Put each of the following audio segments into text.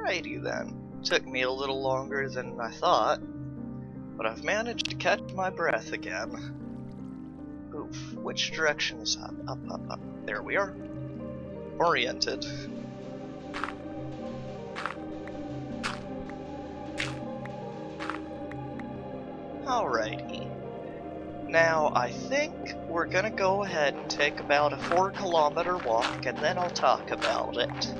Alrighty then. Took me a little longer than I thought, but I've managed to catch my breath again. Oof, which direction is up? Up, up, up. There we are. Oriented. Alrighty. Now, I think we're gonna go ahead and take about a 4-kilometer walk, and then I'll talk about it.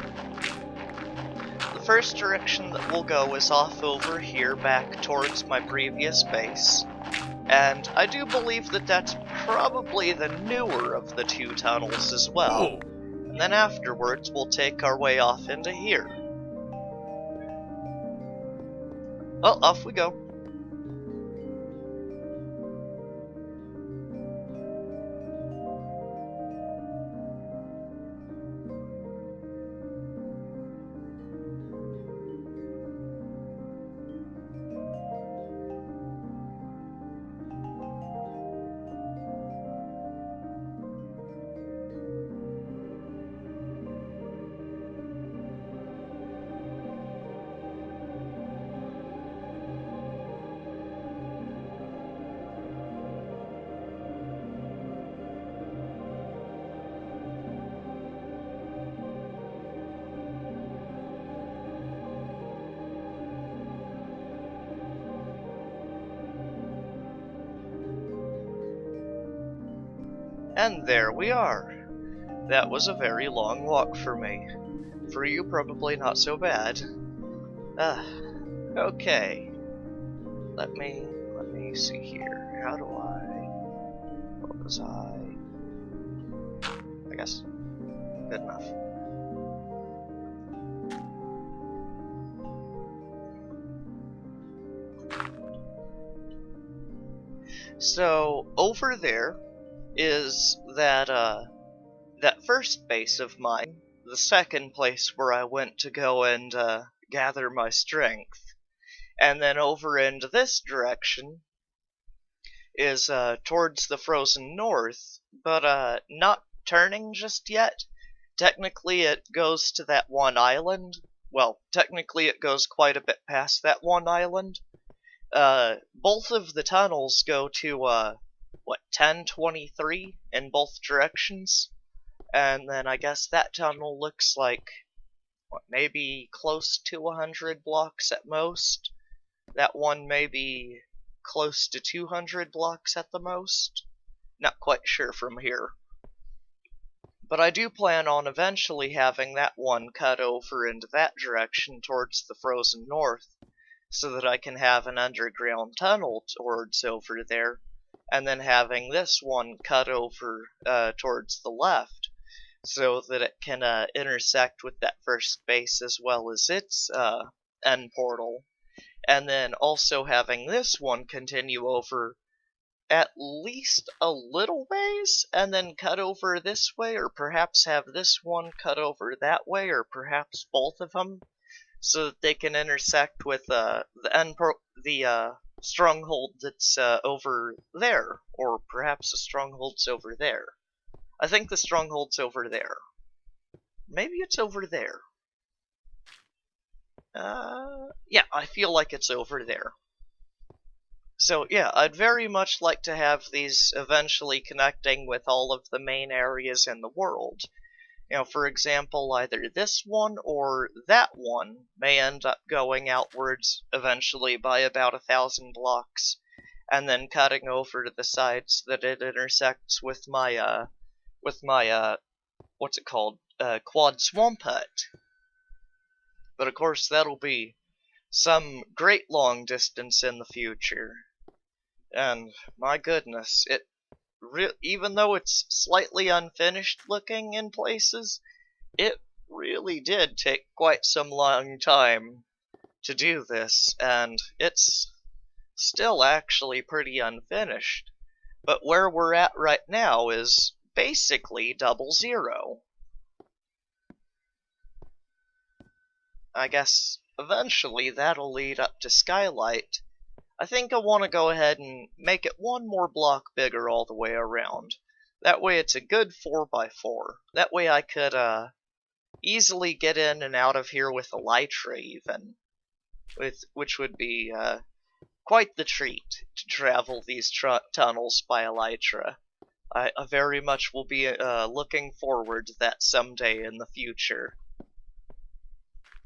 The first direction that we'll go is off over here back towards my previous base, and I do believe that that's probably the newer of the two tunnels as well. And then afterwards, we'll take our way off into here. Well, off we go. And there we are. That was a very long walk for me. For you, probably not so bad. Okay. Let me see here. How do I... What was I guess. Good enough. So, over there is that first base of mine, the second place where I went to go and gather my strength. And then over into this direction is towards the frozen north, but not turning just yet. Technically it goes to that one island. Well, technically it goes quite a bit past that one island. Both of the tunnels go to, 1023 in both directions. And then I guess that tunnel looks like, maybe close to 100 blocks at most. That one may be close to 200 blocks at the most. Not quite sure from here. But I do plan on eventually having that one cut over into that direction towards the frozen north, so that I can have an underground tunnel towards over there, and then having this one cut over towards the left, so that it can intersect with that first base as well as its end portal, and then also having this one continue over at least a little ways, and then cut over this way, or perhaps have this one cut over that way, or perhaps both of them, so that they can intersect with the stronghold that's over there, or perhaps the stronghold's over there. I think the stronghold's over there. Maybe it's over there. Yeah, I feel like it's over there. So yeah, I'd very much like to have these eventually connecting with all of the main areas in the world. You know, for example, either this one or that one may end up going outwards eventually by about 1,000 blocks, and then cutting over to the sides that it intersects with my what's it called? Quad Swamp Hut. But of course, that'll be some great long distance in the future. And my goodness, even though it's slightly unfinished looking in places, it really did take quite some long time to do this, and it's still actually pretty unfinished. But where we're at right now is basically 00. I guess eventually that'll lead up to Skylight. I think I want to go ahead and make it one more block bigger all the way around. That way it's a good 4x4. That way I could easily get in and out of here with Elytra even, which would be quite the treat to travel these tunnels by Elytra. I very much will be looking forward to that someday in the future.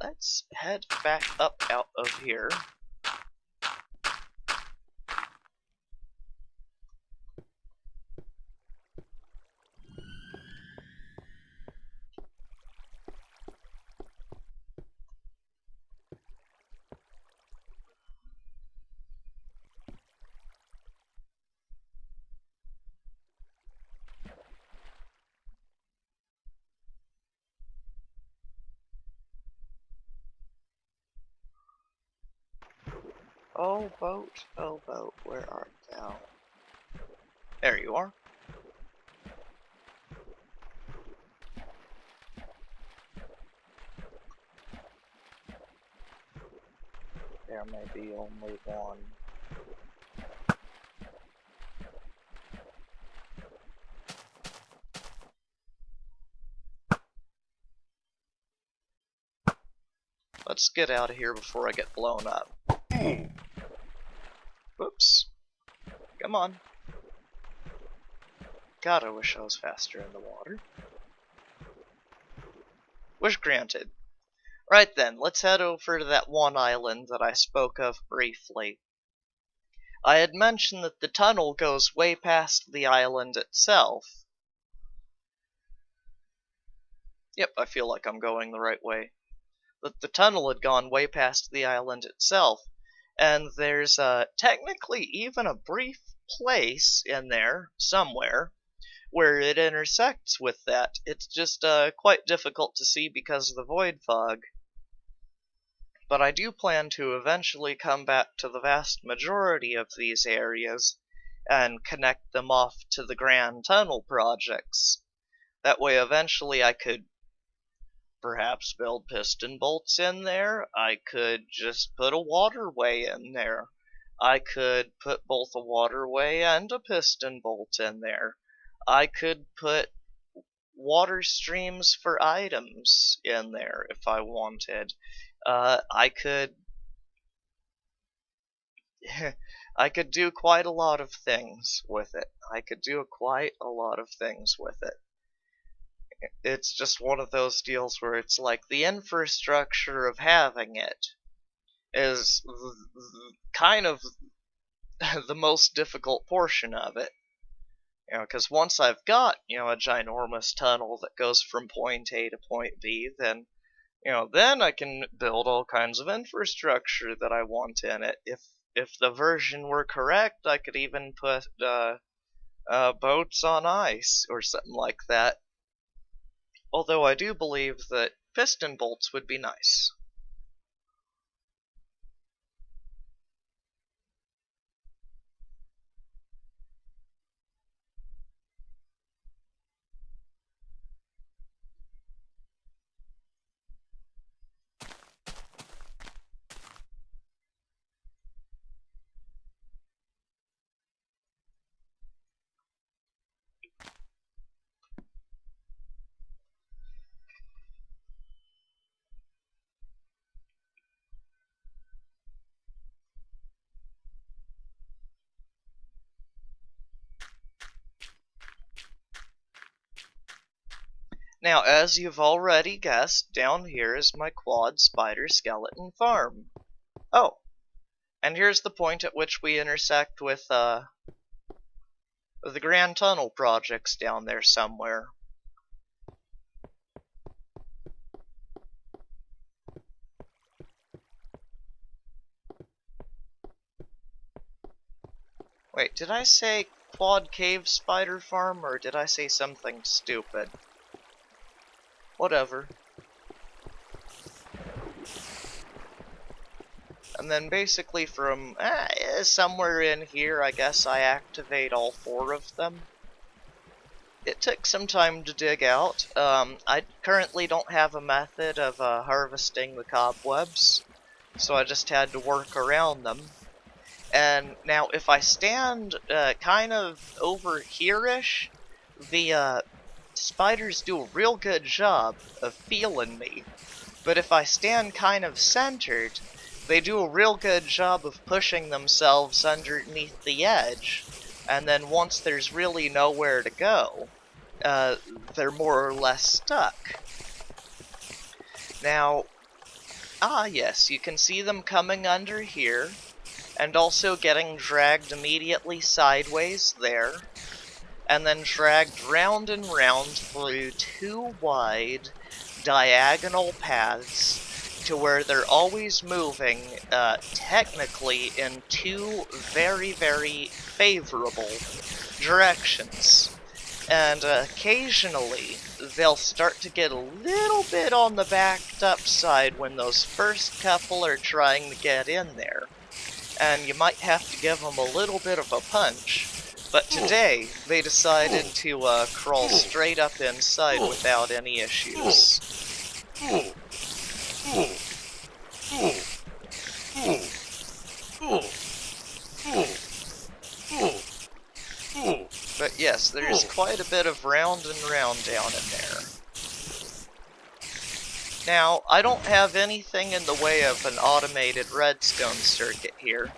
Let's head back up out of here. Oh boat, where art thou? There you are. There may be only one. Let's get out of here before I get blown up. Whoops. Come on. God, I wish I was faster in the water. Wish granted. Right then, let's head over to that one island that I spoke of briefly. I had mentioned that the tunnel goes way past the island itself. Yep, I feel like I'm going the right way. But the tunnel had gone way past the island itself, and there's technically even a brief place in there, somewhere, where it intersects with that. It's just quite difficult to see because of the void fog. But I do plan to eventually come back to the vast majority of these areas and connect them off to the Grand Tunnel projects. That way eventually I could perhaps build piston bolts in there. I could just put a waterway in there. I could put both a waterway and a piston bolt in there. I could put water streams for items in there if I wanted. I could I could do quite a lot of things with it. It's just one of those deals where it's like the infrastructure of having it is kind of the most difficult portion of it. Because once I've got, a ginormous tunnel that goes from point A to point B, then, then I can build all kinds of infrastructure that I want in it. If the version were correct, I could even put boats on ice or something like that. Although I do believe that piston bolts would be nice. Now, as you've already guessed, down here is my quad spider skeleton farm. Oh, and here's the point at which we intersect with the Grand Tunnel projects down there somewhere. Wait, did I say quad cave spider farm, or did I say something stupid? Whatever. And then basically from somewhere in here, I guess I activate all 4 of them. It took some time to dig out. I currently don't have a method of harvesting the cobwebs, so I just had to work around them. And now if I stand kind of over here-ish, the spiders do a real good job of feeling me. But if I stand kind of centered, they do a real good job of pushing themselves underneath the edge. And then once there's really nowhere to go, they're more or less stuck. Now, yes, you can see them coming under here, and also getting dragged immediately sideways there, and then dragged round and round through 2 wide diagonal paths to where they're always moving, technically in 2 very, very favorable directions. And occasionally, they'll start to get a little bit on the backed up side when those first couple are trying to get in there. And you might have to give them a little bit of a punch. But today, they decided to crawl straight up inside without any issues. But yes, there's quite a bit of round and round down in there. Now, I don't have anything in the way of an automated redstone circuit here.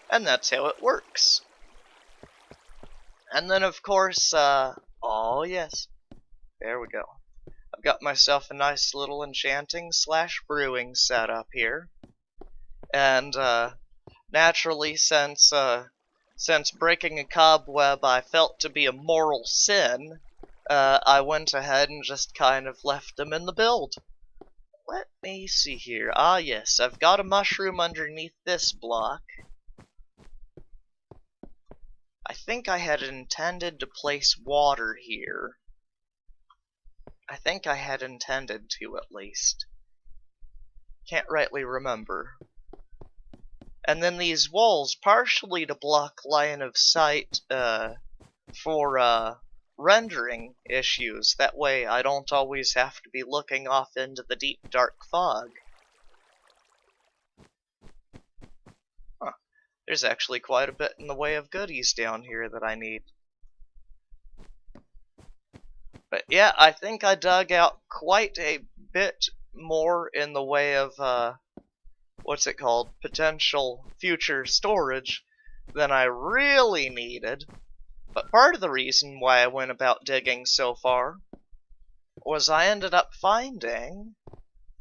And that's how it works. And then, of course, oh yes, there we go. I've got myself a nice little enchanting / brewing setup here. And, naturally, since breaking a cobweb I felt to be a moral sin, I went ahead and just kind of left them in the build. Let me see here. Ah, yes, I've got a mushroom underneath this block. I think I had intended to place water here. I think I had intended to, at least. Can't rightly remember. And then these walls, partially to block line of sight, for, rendering issues. That way I don't always have to be looking off into the deep dark fog. Huh. There's actually quite a bit in the way of goodies down here that I need. But yeah, I think I dug out quite a bit more in the way of, what's it called, potential future storage than I really needed. But part of the reason why I went about digging so far was I ended up finding,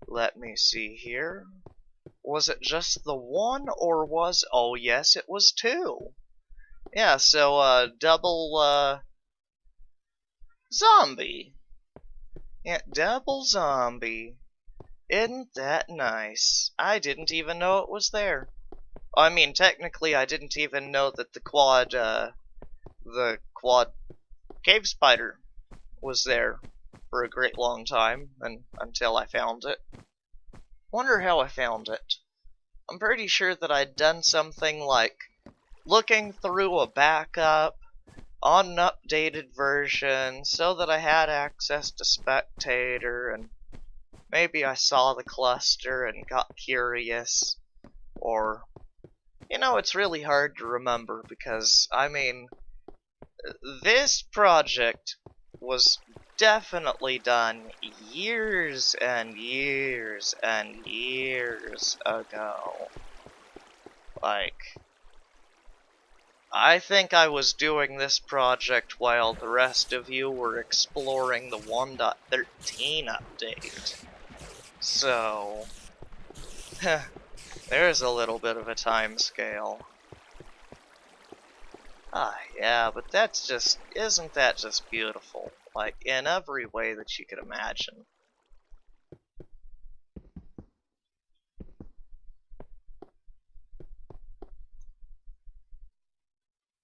let me see here, was it just the one or was, oh yes, it was 2. Yeah, so double zombie. Yeah, double zombie. Isn't that nice? I didn't even know it was there. I mean, technically I didn't even know that the quad cave spider was there for a great long time, and until I found it. Wonder how I found it. I'm pretty sure that I'd done something like looking through a backup on an updated version so that I had access to Spectator, and maybe I saw the cluster and got curious, or, you know, it's really hard to remember because, I mean, this project was definitely done years and years and years ago. Like, I think I was doing this project while the rest of you were exploring the 1.13 update. So, there's a little bit of a time scale. Ah, yeah, but that's just, isn't that just beautiful? Like, in every way that you could imagine.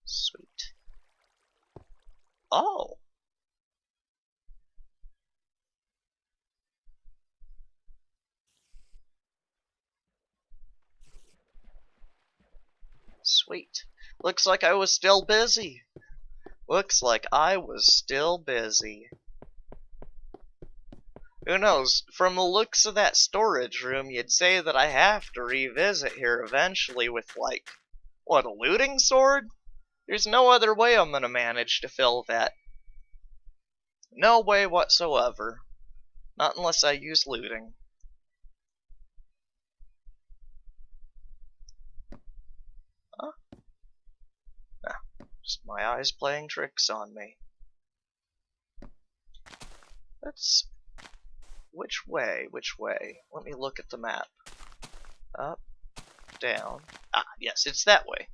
Sweet. Oh. Sweet. Looks like I was still busy. Looks like I was still busy. Who knows? From the looks of that storage room, you'd say that I have to revisit here eventually with, like, what, a looting sword? There's no other way I'm gonna manage to fill that. No way whatsoever. Not unless I use looting. Huh? Nah, just my eyes playing tricks on me. That's... Which way? Which way? Let me look at the map. Up, down. Ah, yes, it's that way.